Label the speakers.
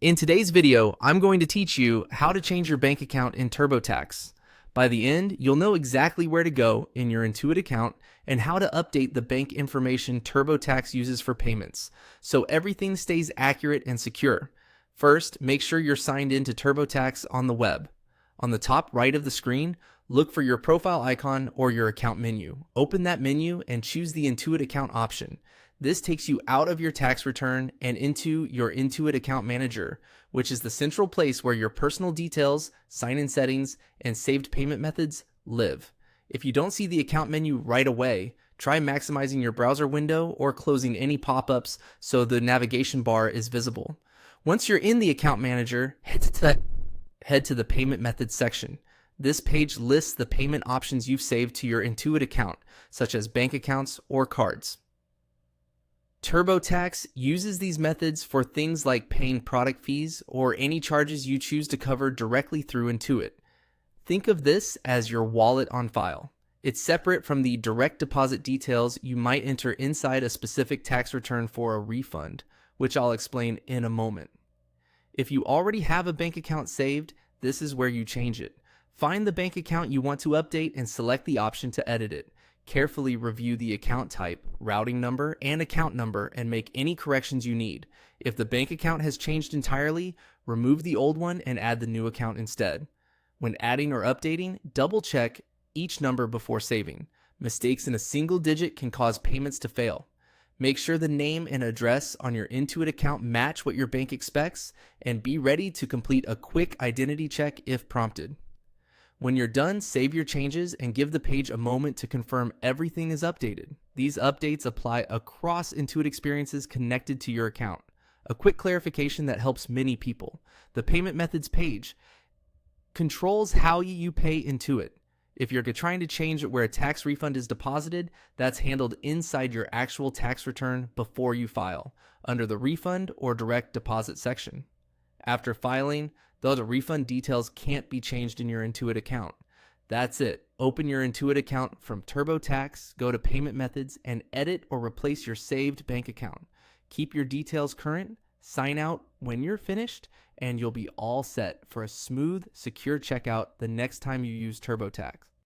Speaker 1: In today's video, I'm going to teach you how to change your bank account in TurboTax. By the end, you'll know exactly where to go in your Intuit account and how to update the bank information TurboTax uses for payments, so everything stays accurate and secure. First, make sure you're signed in to TurboTax on the web. On the top right of the screen, look for your profile icon or your account menu. Open that menu and choose the Intuit account option. This takes you out of your tax return and into your Intuit Account Manager, which is the central place where your personal details, sign-in settings, and saved payment methods live. If you don't see the account menu right away, try maximizing your browser window or closing any pop-ups so the navigation bar is visible. Once you're in the Account Manager, head to the Payment Methods section. This page lists the payment options you've saved to your Intuit account, such as bank accounts or cards. TurboTax uses these methods for things like paying product fees or any charges you choose to cover directly through Intuit. Think of this as your wallet on file. It's separate from the direct deposit details you might enter inside a specific tax return for a refund, which I'll explain in a moment. If you already have a bank account saved, this is where you change it. Find the bank account you want to update and select the option to edit it. Carefully review the account type, routing number, and account number and make any corrections you need. If the bank account has changed entirely, remove the old one and add the new account instead. When adding or updating, double-check each number before saving. Mistakes in a single digit can cause payments to fail. Make sure the name and address on your Intuit account match what your bank expects, and be ready to complete a quick identity check if prompted. When you're done, save your changes and give the page a moment to confirm everything is updated. These updates apply across Intuit experiences connected to your account. A quick clarification that helps many people. The Payment Methods page controls how you pay Intuit. If you're trying to change where a tax refund is deposited, that's handled inside your actual tax return before you file, under the Refund or Direct Deposit section. After filing, though, the refund details can't be changed in your Intuit account. That's it. Open your Intuit account from TurboTax, go to Payment Methods, and edit or replace your saved bank account. Keep your details current, sign out when you're finished, and you'll be all set for a smooth, secure checkout the next time you use TurboTax.